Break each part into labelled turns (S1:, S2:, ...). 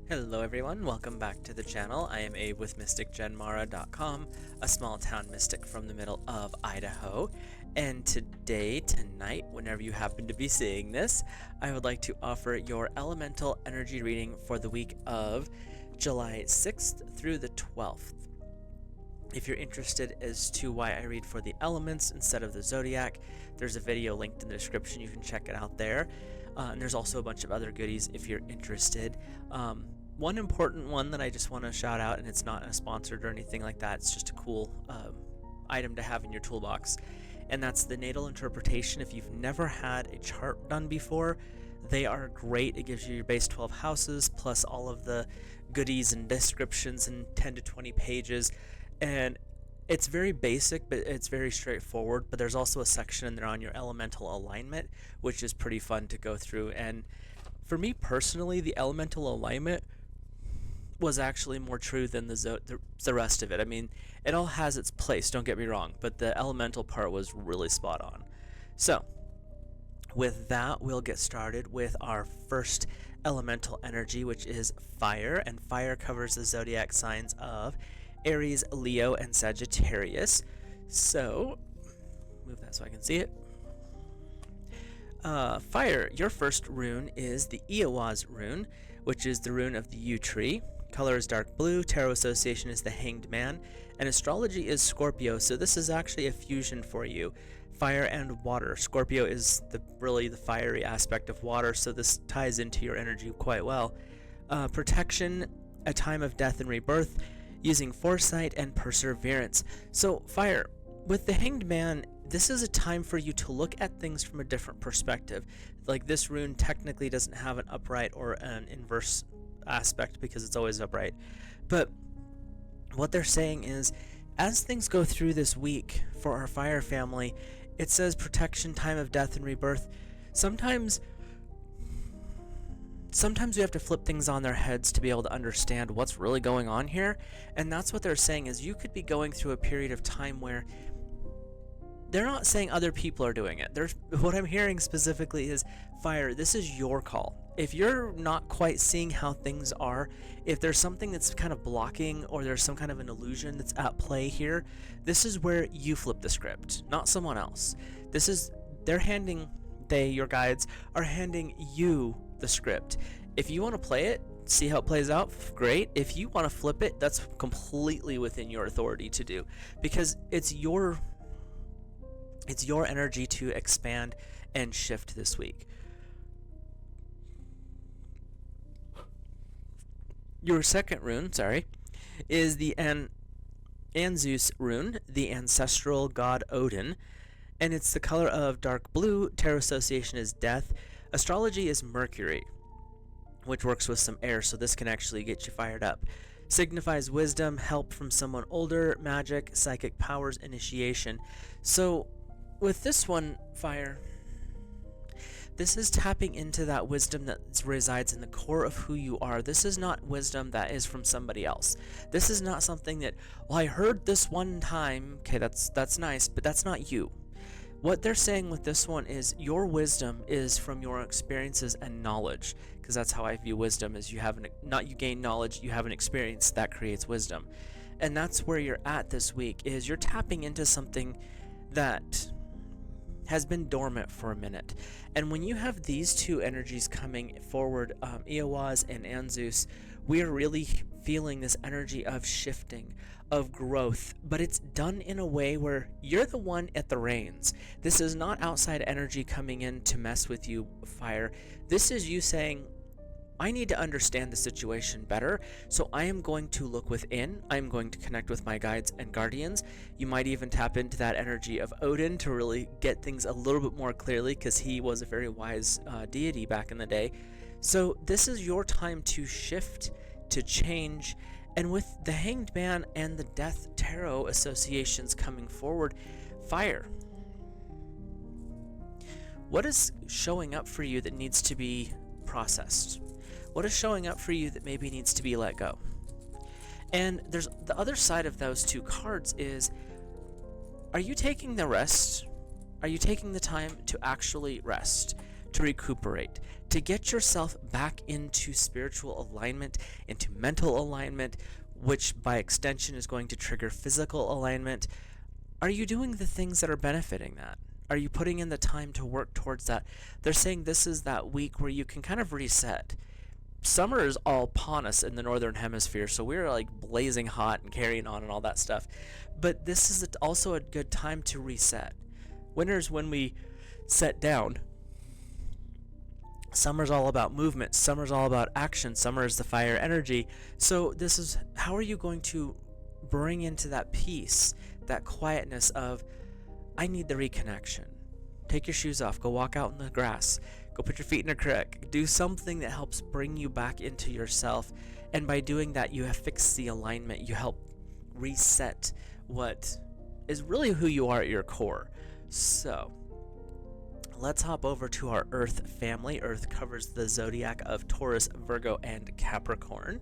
S1: Hello everyone, welcome back to the channel. I am Abe with MysticGenMara.com, a small town mystic from the middle of Idaho. And tonight, whenever you happen to be seeing this, I would like to offer your elemental energy reading for the week of July 6th through the 12th. If you're interested as to why I read for the elements instead of the zodiac, there's a video linked in the description. You can check it out there. And there's also a bunch of other goodies if you're interested. One important one that I just want to shout out, and it's not sponsored or anything like that, it's just a cool item to have in your toolbox, and that's the natal interpretation. If you've never had a chart done before, they are great. It gives you your base 12 houses plus all of the goodies and descriptions in 10 to 20 pages, and it's very basic, but it's very straightforward. But there's also a section in there on your elemental alignment, which is pretty fun to go through. And for me personally, the elemental alignment was actually more true than the rest of it. I mean, it all has its place, don't get me wrong, but the elemental part was really spot on. So, with that, we'll get started with our first elemental energy, which is fire, and fire covers the zodiac signs of Aries, Leo, and Sagittarius. So, move that so I can see it. Fire, your first rune is the Iowaz rune, which is the rune of the yew tree. Color is dark blue, tarot association is the Hanged Man, and astrology is Scorpio, so this is actually a fusion for you. Fire and water. Scorpio is really the fiery aspect of water, so this ties into your energy quite well. Protection, a time of death and rebirth, using foresight and perseverance. So fire, with the Hanged Man, this is a time for you to look at things from a different perspective. Like, this rune technically doesn't have an upright or an inverse aspect because it's always upright. But what they're saying is, as things go through this week for our fire family, it says protection, time of death and rebirth. Sometimes we have to flip things on their heads to be able to understand what's really going on here. And that's what they're saying, is you could be going through a period of time where they're not saying other people are doing it. What I'm hearing specifically is, fire, this is your call. If you're not quite seeing how things are, if there's something that's kind of blocking, or there's some kind of an illusion that's at play here, this is where you flip the script, not someone else. Your guides are handing you the script. If you want to play it, see how it plays out, great. If you want to flip it, that's completely within your authority to do, because it's your energy to expand and shift this week. Your second rune, is the Anzus rune, the ancestral god Odin, and it's the color of dark blue. Tarot association is death. Astrology is Mercury, which works with some air, so this can actually get you fired up. Signifies wisdom, help from someone older, magic, psychic powers, initiation. So with this one, fire, this is tapping into that wisdom that resides in the core of who you are. This is not wisdom that is from somebody else. This is not something that, well, I heard this one time. Okay, that's nice, but that's not you. What they're saying with this one is your wisdom is from your experiences and knowledge, because that's how I view wisdom, is you gain knowledge, you have an experience that creates wisdom. And that's where you're at this week, is you're tapping into something that has been dormant for a minute. And when you have these two energies coming forward, Iowaz and Anzus, we are really feeling this energy of shifting, of growth, but it's done in a way where you're the one at the reins. This is not outside energy coming in to mess with you, fire. This is you saying, I need to understand the situation better, so I am going to look within. I'm going to connect with my guides and guardians. You might even tap into that energy of Odin to really get things a little bit more clearly, because he was a very wise deity back in the day. So this is your time to shift, to change, and with the Hanged Man and the Death Tarot associations coming forward, fire, what is showing up for you that needs to be processed? What is showing up for you that maybe needs to be let go? And there's the other side of those two cards is, are you taking the rest? Are you taking the time to actually rest? to recuperate, to get yourself back into spiritual alignment, into mental alignment, which by extension is going to trigger physical alignment. Are you doing the things that are benefiting that? Are you putting in the time to work towards that? They're saying this is that week where you can kind of reset. Summer is all upon us in the northern hemisphere, so we're like blazing hot and carrying on and all that stuff. But this is also a good time to reset. Winter's when we set down. Summer's all about movement. Summer's all about action. Summer is the fire energy. So this is, how are you going to bring into that peace, that quietness of, I need the reconnection. Take your shoes off. Go walk out in the grass. Go put your feet in a creek. Do something that helps bring you back into yourself. And by doing that, you have fixed the alignment. You help reset what is really who you are at your core. So let's hop over to our Earth family. Earth covers the zodiac of Taurus, Virgo, and Capricorn.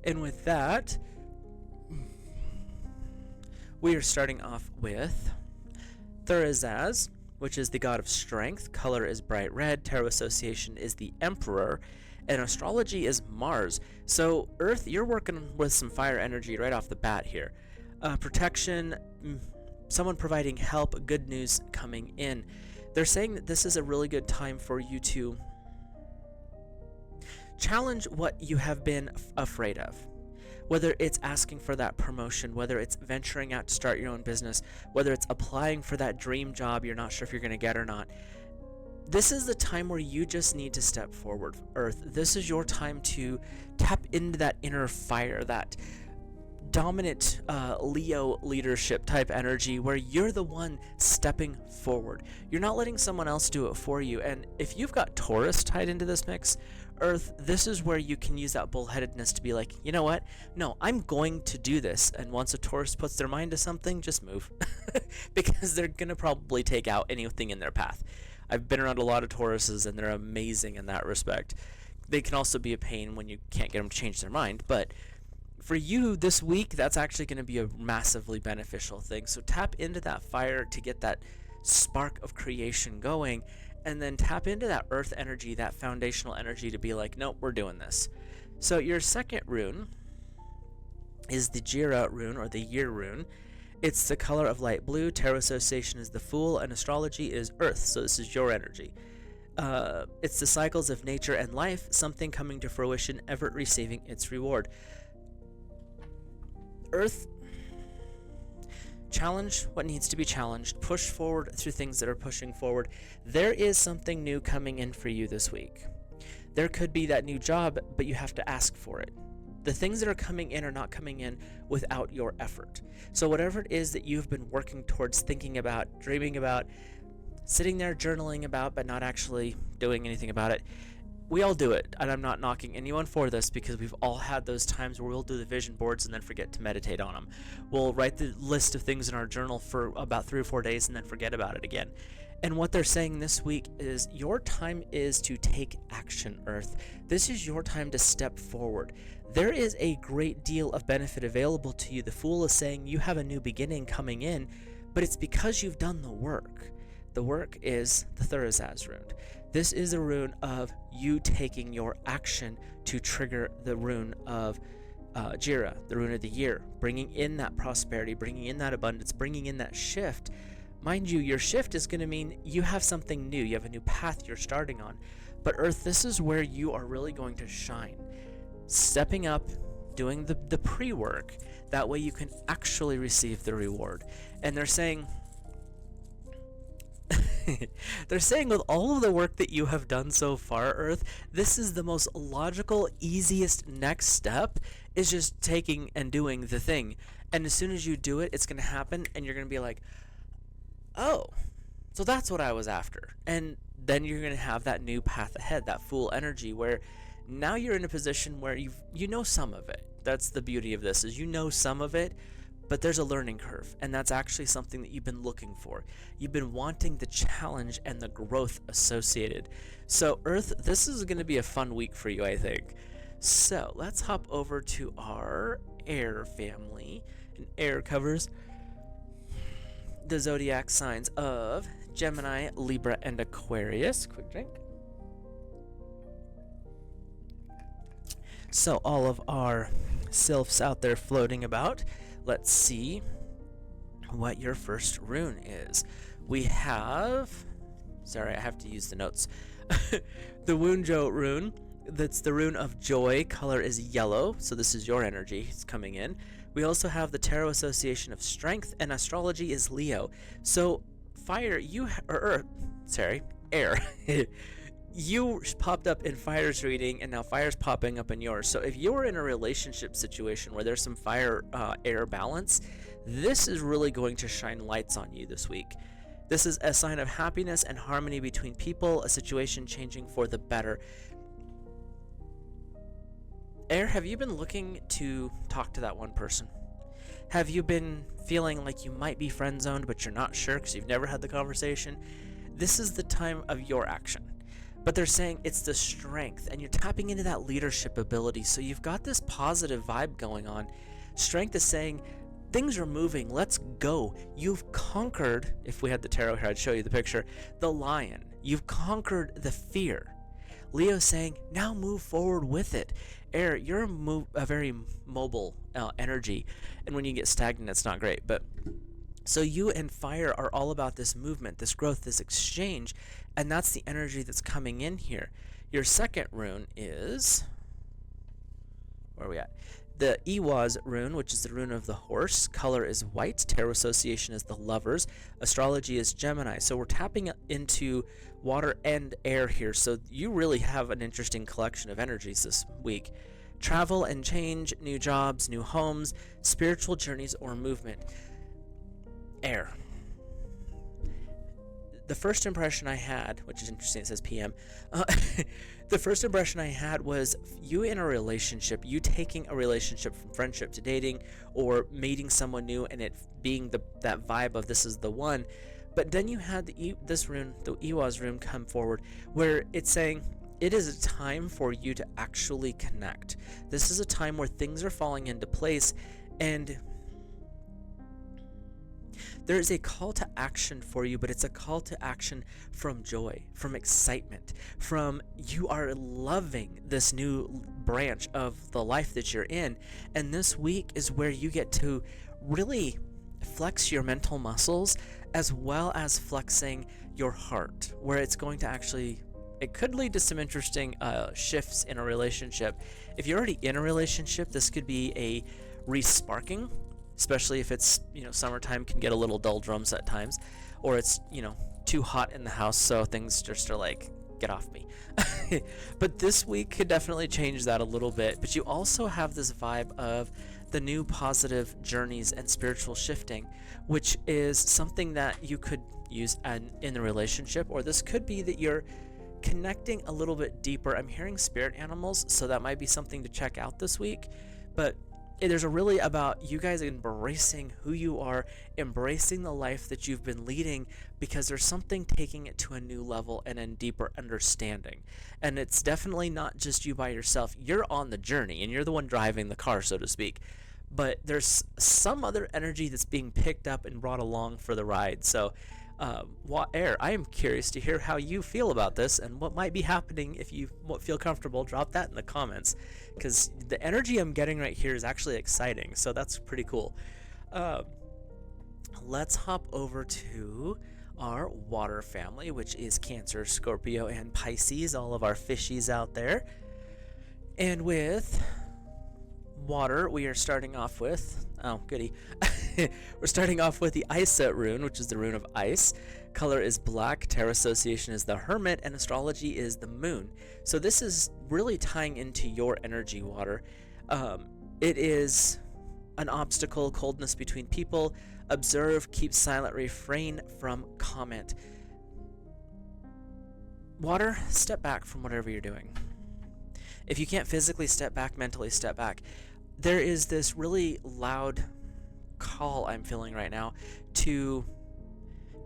S1: And with that, we are starting off with Thurisaz, which is the god of strength. Color is bright red. Tarot association is the Emperor. And astrology is Mars. So Earth, you're working with some fire energy right off the bat here. Protection, someone providing help, good news coming in. They're saying that this is a really good time for you to challenge what you have been afraid of. Whether it's asking for that promotion, whether it's venturing out to start your own business, whether it's applying for that dream job you're not sure if you're going to get or not. This is the time where you just need to step forward, Earth. This is your time to tap into that inner fire, that dominant Leo leadership type energy where you're the one stepping forward. You're not letting someone else do it for you. And if you've got Taurus tied into this mix, Earth, this is where you can use that bullheadedness to be like, you know what? No, I'm going to do this. And once a Taurus puts their mind to something, just move. Because they're going to probably take out anything in their path. I've been around a lot of Tauruses, and they're amazing in that respect. They can also be a pain when you can't get them to change their mind. But for you this week, that's actually going to be a massively beneficial thing. So tap into that fire to get that spark of creation going. And then tap into that earth energy, that foundational energy to be like, nope, we're doing this. So your second rune is the Jira rune, or the year rune. It's the color of light blue. Tarot association is the Fool, and astrology is earth. So this is your energy. It's the cycles of nature and life, something coming to fruition, ever receiving its reward. Earth, challenge what needs to be challenged. Push forward through things that are pushing forward. There is something new coming in for you this week. There could be that new job, but you have to ask for it. The things that are coming in are not coming in without your effort. So whatever it is that you've been working towards, thinking about, dreaming about, sitting there journaling about, but not actually doing anything about it, we all do it. And I'm not knocking anyone for this, because we've all had those times where we'll do the vision boards and then forget to meditate on them. We'll write the list of things in our journal for about 3 or 4 days and then forget about it again. And what they're saying this week is your time is to take action, Earth. This is your time to step forward. There is a great deal of benefit available to you. The Fool is saying you have a new beginning coming in, but it's because you've done the work. The work is the Thurisaz rune. This is a rune of you taking your action to trigger the rune of Jira, the rune of the year, bringing in that prosperity, bringing in that abundance, bringing in that shift. Mind you, your shift is going to mean you have something new. You have a new path you're starting on. But Earth, this is where you are really going to shine. Stepping up, doing the pre-work. That way you can actually receive the reward. And they're saying... they're saying with all of the work that you have done so far, Earth, this is the most logical, easiest next step, is just taking and doing the thing. And as soon as you do it, it's going to happen, and you're going to be like, oh, so that's what I was after. And then you're going to have that new path ahead, that Fool energy, where now you're in a position where you know some of it. That's the beauty of this, is you know some of it, but there's a learning curve, and that's actually something that you've been looking for. You've been wanting the challenge and the growth associated. So Earth, this is going to be a fun week for you, I think. So let's hop over to our air family. And air covers the zodiac signs of Gemini, Libra, and Aquarius. Quick drink. So all of our sylphs out there floating about, let's see what your first rune is. We have, sorry, I have to use the notes. The Wunjo rune, that's the rune of joy. Color is yellow, so this is your energy. It's coming in. We also have the Tarot Association of Strength, and astrology is Leo. So fire, air. You popped up in Fire's reading, and now Fire's popping up in yours. So if you're in a relationship situation where there's some fire-air balance, this is really going to shine lights on you this week. This is a sign of happiness and harmony between people, a situation changing for the better. Air, have you been looking to talk to that one person? Have you been feeling like you might be friend-zoned, but you're not sure because you've never had the conversation? This is the time of your action. But they're saying it's the strength, and you're tapping into that leadership ability, so you've got this positive vibe going on. Strength is saying, things are moving, let's go. You've conquered, if we had the tarot here, I'd show you the picture, the lion. You've conquered the fear. Leo's saying, now move forward with it. Air, you're a very mobile energy, and when you get stagnant, it's not great. But so you and Fire are all about this movement, this growth, this exchange, and that's the energy that's coming in here. Your second rune is, where are we at? The Iwaz rune, which is the rune of the horse. Color is white. Tarot Association is the Lovers. Astrology is Gemini. So we're tapping into water and air here. So you really have an interesting collection of energies this week. Travel and change, new jobs, new homes, spiritual journeys, or movement. Air. The first impression I had, which is interesting, it says PM. The first impression I had was you in a relationship, you taking a relationship from friendship to dating, or meeting someone new and it being that vibe of this is the one. But then you had this rune, the Iwaz rune, come forward where it's saying it is a time for you to actually connect. This is a time where things are falling into place, and there is a call to action for you, but it's a call to action from joy, from excitement, from you are loving this new branch of the life that you're in. And this week is where you get to really flex your mental muscles as well as flexing your heart, where it's going to actually, it could lead to some interesting shifts in a relationship. If you're already in a relationship, this could be a re-sparking, especially if it's, summertime can get a little doldrums at times, or it's, too hot in the house, so things just are like, get off me. But this week could definitely change that a little bit. But you also have this vibe of the new positive journeys and spiritual shifting, which is something that you could use in the relationship, or this could be that you're connecting a little bit deeper. I'm hearing spirit animals, so that might be something to check out this week. But there's a really about you guys embracing who you are, embracing the life that you've been leading, because there's something taking it to a new level and a deeper understanding. And it's definitely not just you by yourself. You're on the journey and you're the one driving the car, so to speak. But there's some other energy that's being picked up and brought along for the ride. So Air, I am curious to hear how you feel about this and what might be happening. If you feel comfortable, drop that in the comments, because the energy I'm getting right here is actually exciting, so that's pretty cool. Let's hop over to our water family, which is Cancer, Scorpio, and Pisces, all of our fishies out there. And with water, we are starting off with, oh goody, we're starting off with the Isa rune, which is the rune of ice. Color is black. Tarot Association is the Hermit, and astrology is the Moon. So this is really tying into your energy, water. It is an obstacle, coldness between people. Observe, keep silent, refrain from comment. Water, step back from whatever you're doing. If you can't physically step back, mentally step back. There is this really loud call I'm feeling right now to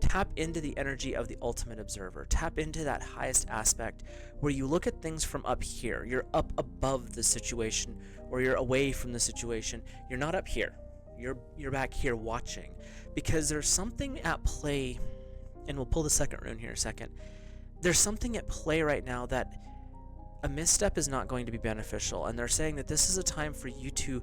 S1: tap into the energy of the ultimate observer. Tap into that highest aspect where you look at things from up here. You're up above the situation, or you're away from the situation. You're not up here. You're back here watching, because there's something at play and we'll pull the second rune here in a second, there's something at play right now that a misstep is not going to be beneficial, and they're saying that this is a time for you to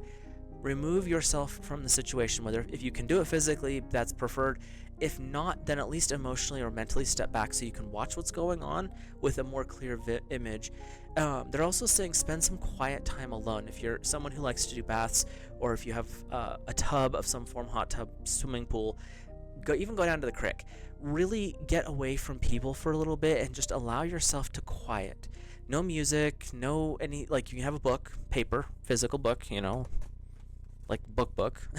S1: remove yourself from the situation. Whether if you can do it physically, that's preferred. If not, then at least emotionally or mentally step back so you can watch what's going on with a more clear image. They're also saying spend some quiet time alone. If you're someone who likes to do baths, or if you have a tub of some form, hot tub, swimming pool, go down to the creek. Really get away from people for a little bit and just allow yourself to quiet. No music, no any, like, you can have a book, paper, physical book, like book.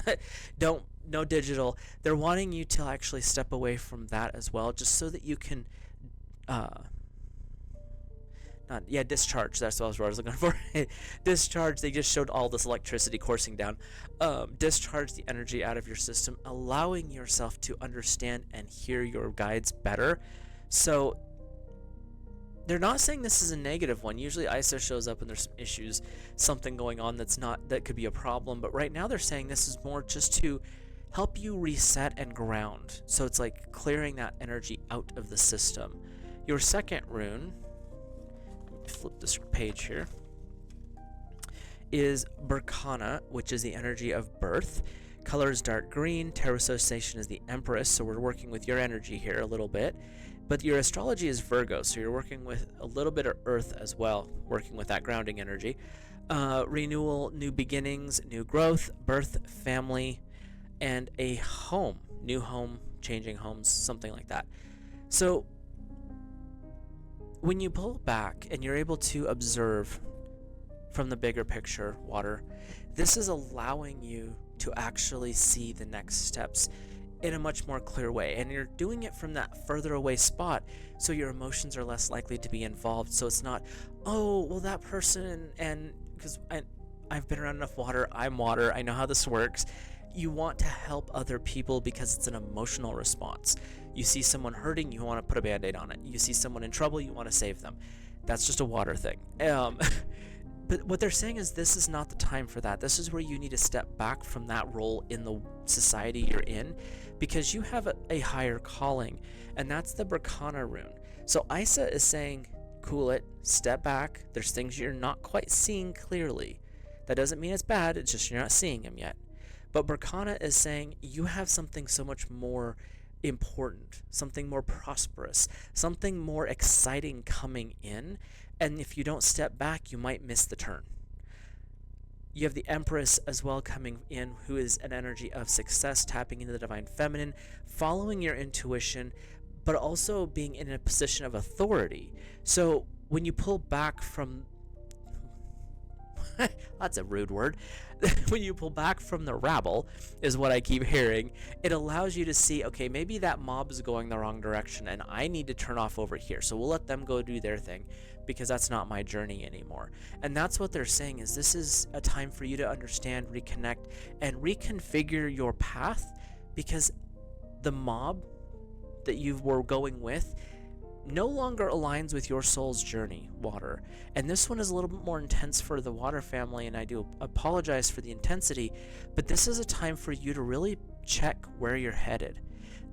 S1: No digital. They're wanting you to actually step away from that as well, just so that you can discharge. That's what I was looking for. Discharge. They just showed all this electricity coursing down. Discharge the energy out of your system, allowing yourself to understand and hear your guides better. So they're not saying this is a negative one. Usually ISA shows up and there's some issues, something going on that could be a problem. But right now they're saying this is more just to help you reset and ground. So it's like clearing that energy out of the system. Your second rune, flip this page here, is Berkana, which is the energy of birth. Color is dark green. Tarot association is the Empress, so we're working with your energy here a little bit. But your astrology is Virgo, so you're working with a little bit of Earth as well, working with that grounding energy. Renewal, new beginnings, new growth, birth, family, and a home. New home, changing homes, something like that. So when you pull back and you're able to observe from the bigger picture, water, this is allowing you to actually see the next steps in a much more clear way, and you're doing it from that further away spot, so your emotions are less likely to be involved. So it's not, oh, well, that person, and because I've been around enough water, I'm water, I know how this works. You want to help other people because it's an emotional response. You see someone hurting, you want to put a band-aid on it. You see someone in trouble, you want to save them. That's just a water thing. But what they're saying is this is not the time for that. This is where you need to step back from that role in the society you're in, because you have a higher calling, and that's the Berkana rune. So Isa is saying, cool it, step back. There's things you're not quite seeing clearly. That doesn't mean it's bad, it's just you're not seeing them yet. But Berkana is saying you have something so much more important, something more prosperous, something more exciting coming in, and if you don't step back, you might miss the turn. You have the Empress as well coming in, who is an energy of success, tapping into the divine feminine, following your intuition, but also being in a position of authority. So when you pull back from that's a rude word. When you pull back from the rabble, is what I keep hearing, it allows you to see, okay, maybe that mob is going the wrong direction and I need to turn off over here. So we'll let them go do their thing because that's not my journey anymore. And that's what they're saying, is this is a time for you to understand, reconnect, and reconfigure your path, because the mob that you were going with no longer aligns with your soul's journey, water. And this one is a little bit more intense for the water family, and I do apologize for the intensity, but this is a time for you to really check where you're headed.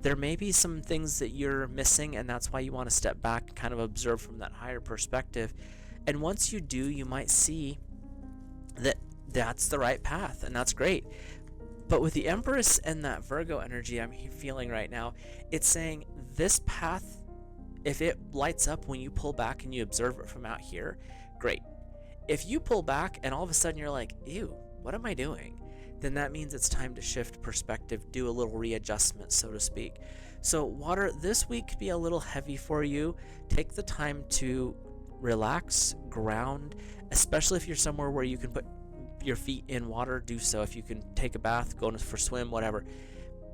S1: There may be some things that you're missing, and that's why you want to step back and kind of observe from that higher perspective. And once you do, you might see that that's the right path, and that's great. But with the Empress and that Virgo energy I'm feeling right now, it's saying this path, if it lights up when you pull back and you observe it from out here, great. If you pull back and all of a sudden you're like, ew, what am I doing? Then that means it's time to shift perspective, do a little readjustment, so to speak. So water, this week could be a little heavy for you. Take the time to relax, ground, especially if you're somewhere where you can put your feet in water, do so. If you can take a bath, go for a swim, whatever.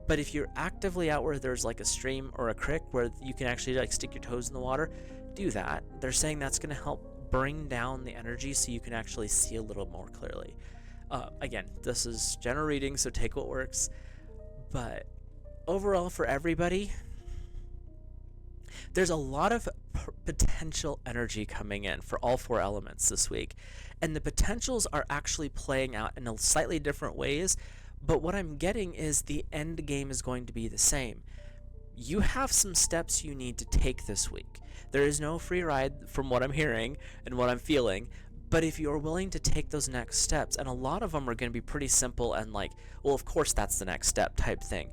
S1: But if you're actively out where there's like a stream or a creek where you can actually like stick your toes in the water, do that. They're saying that's going to help bring down the energy so you can actually see a little more clearly. Again, this is general reading, so take what works. But overall, for everybody, there's a lot of potential energy coming in for all four elements this week. And the potentials are actually playing out in a slightly different ways. But what I'm getting is the end game is going to be the same. you have some steps you need to take this week. There is no free ride from what I'm hearing and what I'm feeling, but if you're willing to take those next steps, and a lot of them are going to be pretty simple and like, well, of course that's the next step type thing.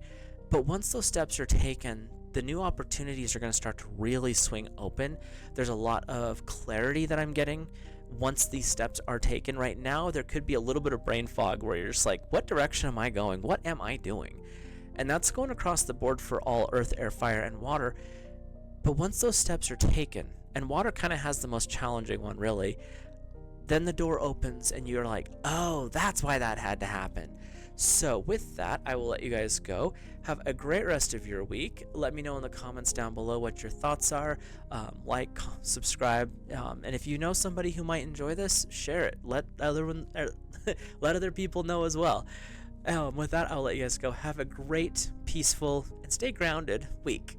S1: But once those steps are taken, the new opportunities are going to start to really swing open. There's a lot of clarity that I'm getting once these steps are taken. Right now, there could be a little bit of brain fog where you're just like, what direction am I going? What am I doing? And that's going across the board for all earth, air, fire, and water. But once those steps are taken, and water kind of has the most challenging one, really, then the door opens and you're like, oh, that's why that had to happen. So with that, I will let you guys go. Have a great rest of your week. Let me know in the comments down below what your thoughts are. Like, subscribe, and if you know somebody who might enjoy this, share it. Let other people know as well. With that, I'll let you guys go. Have a great, peaceful, and stay grounded week.